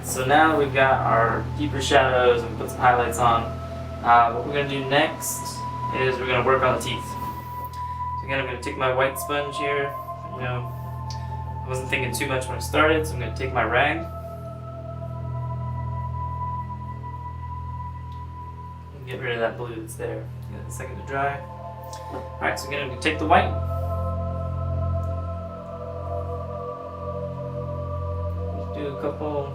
So now we've got our deeper shadows and put some highlights on. What we're going to do next is we're going to work on the teeth. So again, I'm going to take my white sponge here. I wasn't thinking too much when I started, so I'm going to take my rag. And get rid of that blue that's there. Give it a second to dry. Alright, so again, I'm going to take the white. Just do a couple of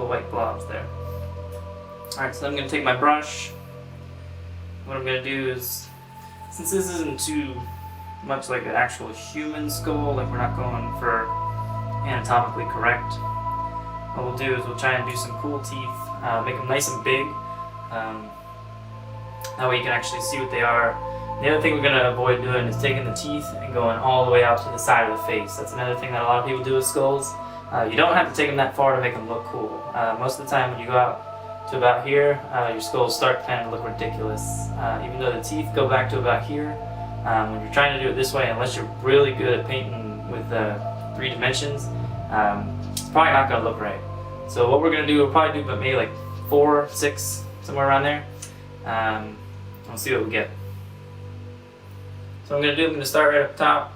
white blobs there. Alright, so I'm going to take my brush. What I'm going to do is, since this isn't too much like an actual human skull, like we're not going for anatomically correct, what we'll do is we'll try and do some cool teeth, make them nice and big. That way you can actually see what they are. The other thing we're going to avoid doing is taking the teeth and going all the way out to the side of the face. That's another thing that a lot of people do with skulls. You don't have to take them that far to make them look cool. Most of the time when you go out to about here, your skulls start kind of look ridiculous. Even though the teeth go back to about here, when you're trying to do it this way, unless you're really good at painting with 3 dimensions, it's probably not going to look right. So what we're going to do, we'll probably do maybe like 4, 6, somewhere around there. We'll see what we get. So what I'm going to do, I'm going to start right up top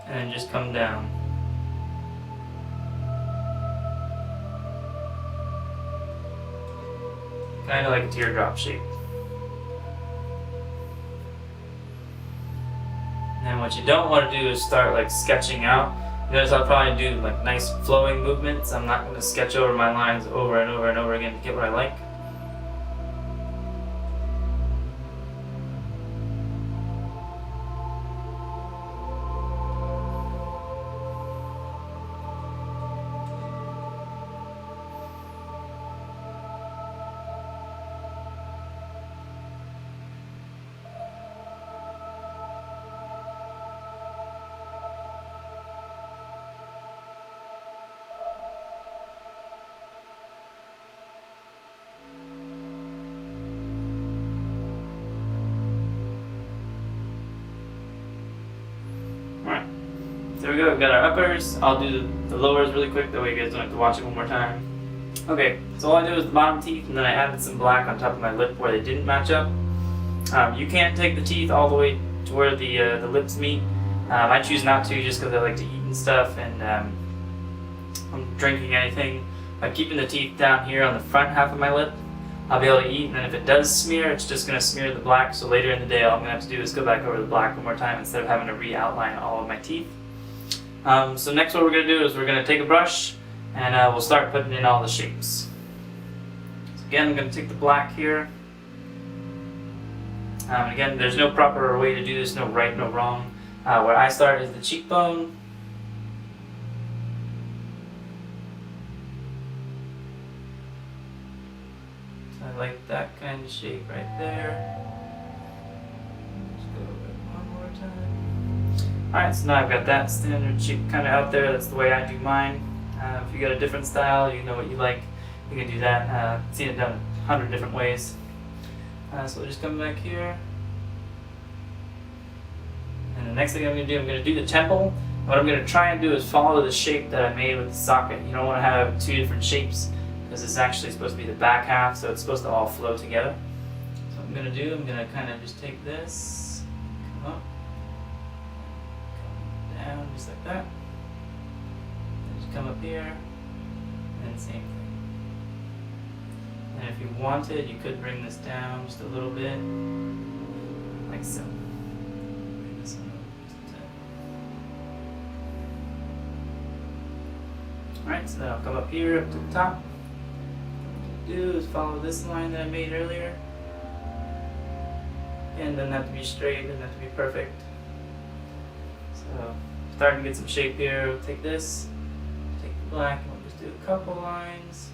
and then just come down. Kind of like a teardrop shape. And then what you don't want to do is start like sketching out. Notice I'll probably do like nice flowing movements. I'm not going to sketch over my lines over and over and over again to get what I like. Alright, there we go, we've got our uppers. I'll do the lowers really quick, that way you guys don't have to watch it one more time. Okay, so all I do is the bottom teeth, and then I added some black on top of my lip where they didn't match up. You can't take the teeth all the way to where the lips meet. I choose not to just because I like to eat and stuff, and I'm drinking anything. By keeping the teeth down here on the front half of my lip, I'll be able to eat, and then if it does smear, it's just going to smear the black, so later in the day all I'm going to have to do is go back over the black one more time instead of having to re-outline all of my teeth. So next what we're going to do is we're going to take a brush, and we'll start putting in all the shapes. So again, I'm going to take the black here. Again, there's no proper way to do this, no right, no wrong. Where I start is the cheekbone. I like that kind of shape right there. Just go over it one more time. Alright, so now I've got that standard shape kind of out there. That's the way I do mine. If you got a different style, you know what you like, you can do that. I've seen it done 100 different ways. So we'll just come back here. And the next thing I'm going to do, I'm going to do the temple. What I'm going to try and do is follow the shape that I made with the socket. You don't want to have 2 different shapes, because it's actually supposed to be the back half, so it's supposed to all flow together. So what I'm going to do, I'm going to kind of just take this, come up, come down, just like that. And just come up here, and same thing. And if you wanted, you could bring this down just a little bit, like so. Bring this one over just a tad. Alright, so then I'll come up here, up to the top. Do is follow this line that I made earlier, and doesn't have to be straight, doesn't have to be perfect. So starting to get some shape here. We'll take this, take the black, and we'll just do a couple lines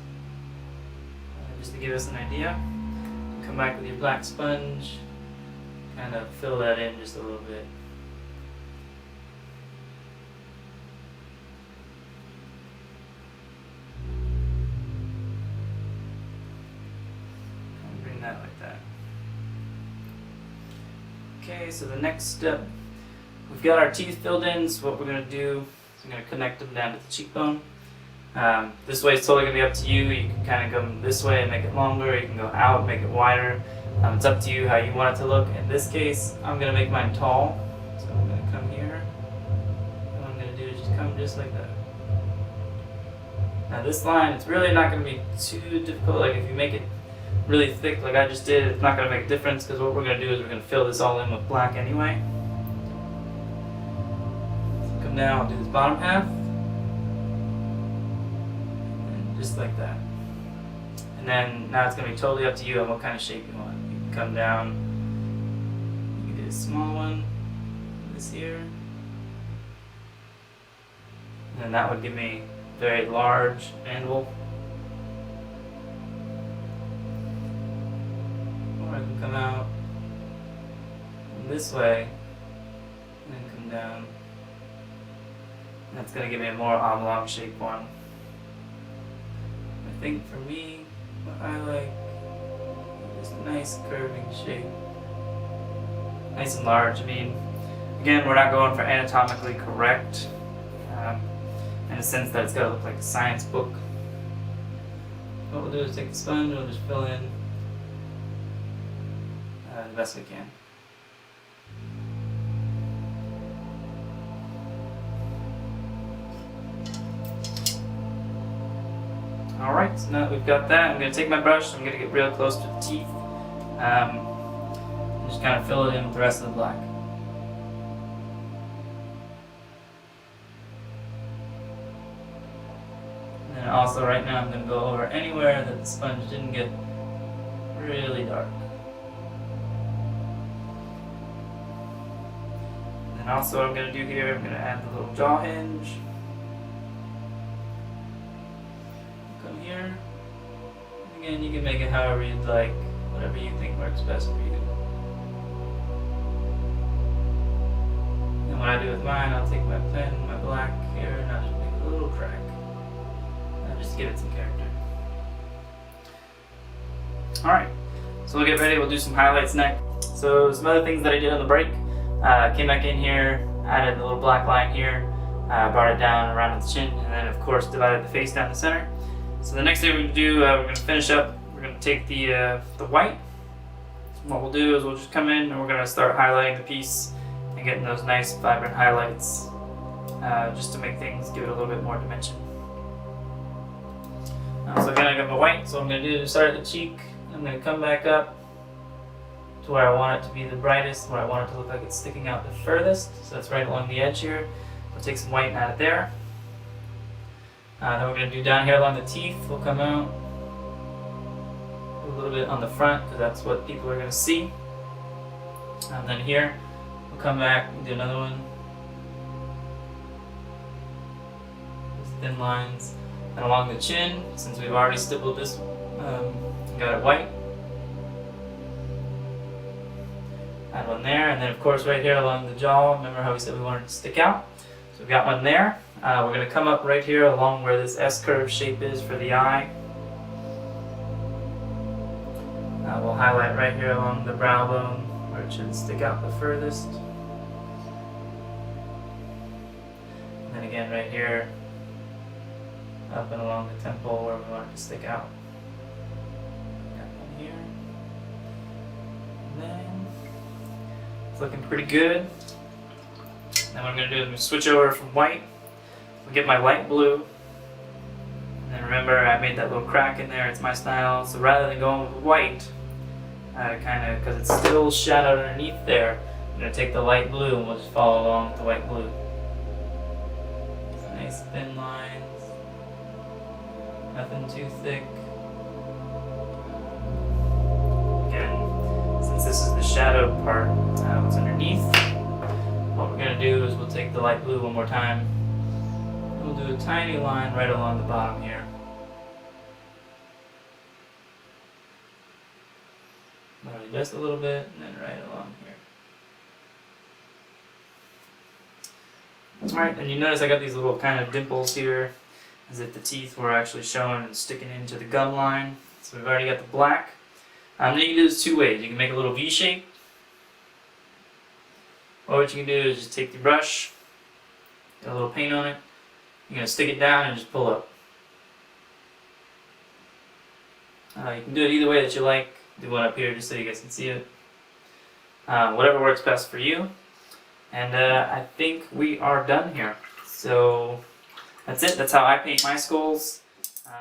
just to give us an idea. Come back with your black sponge, kind of fill that in just a little bit. That like that. Okay, Okay, so the next step, we've got our teeth filled in, so what we're going to do is I'm going to connect them down to the cheekbone. This way is totally going to be up to you. You can kind of go this way and make it longer, you can go out, make it wider. It's up to you how you want it to look. In this case, I'm going to make mine tall, so I'm going to come here, and what I'm going to do is just come just like that. Now this line, it's really not going to be too difficult. Like if you make it really thick like I just did, it's not going to make a difference, because what we're going to do is we're going to fill this all in with black anyway. So come down, I'll do this bottom half, and just like that. And then now it's going to be totally up to you on what kind of shape you want. You can come down, you can do a small one, this here, and then that would give me a very large mandible. Or I can come out this way and then come down. That's going to give me a more oblong shaped one. I think for me, what I like is a nice curving shape. Nice and large. I mean, again, we're not going for anatomically correct, in a sense that it's got to look like a science book. What we'll do is take the sponge, we'll just fill in the best we can. Alright, so now that we've got that, I'm going to take my brush, I'm going to get real close to the teeth, and just kind of fill it in with the rest of the black. And also right now I'm going to go over anywhere that the sponge didn't get really dark. And then also what I'm going to do here, I'm going to add the little jaw hinge. Come here. And again, you can make it however you'd like, whatever you think works best for you. And what I do with mine, I'll take my pen, my black here, and I'll just make a little crack. Just give it some character. Alright, so we'll get ready, we'll do some highlights next. So some other things that I did on the break, came back in here, added a little black line here, brought it down around the chin, and then of course divided the face down the center. So the next thing we're going to do, we're going to finish up, we're going to take the white. What we'll do is we'll just come in and we're going to start highlighting the piece and getting those nice vibrant highlights, just to make things, give it a little bit more dimension. So again, I got my white, so what I'm going to do is start at the cheek. I'm going to come back up to where I want it to be the brightest, where I want it to look like it's sticking out the furthest. So that's right along the edge here. We'll take some white and add it there. Then we're going to do down here along the teeth. We'll come out a little bit on the front, because that's what people are going to see. And then here, we'll come back and do another one. Those thin lines. And along the chin, since we've already stippled this, got it white. Add one there, and then of course right here along the jaw, remember how we said we wanted it to stick out? So we've got one there. We're going to come up right here along where this S-curve shape is for the eye. We'll highlight right here along the brow bone, where it should stick out the furthest. And then again right here, up and along the temple where we want it to stick out. Got one here. And then it's looking pretty good. Then what I'm going to do is I'm going to switch over from white. We'll get my light blue. And remember, I made that little crack in there. It's my style. So rather than going with white, kind of, because it's still shadowed underneath there, I'm going to take the light blue and we'll just follow along with the white blue. Nice thin lines. Nothing too thick. Again, since this is the shadowed part, what's underneath, what we're going to do is we'll take the light blue one more time. We'll do a tiny line right along the bottom here. Just a little bit, and then right along here. Alright, and you notice I got these little kind of dimples here, as if the teeth were actually showing and sticking into the gum line. So we've already got the black. Then you can do this two ways. You can make a little V shape, Or what you can do is just take the brush, get a little paint on it, you're going to stick it down and just pull up. You can do it either way that you like. Do one up here just so you guys can see it. Whatever works best for you. And I think we are done here. So that's it. That's how I paint my skulls.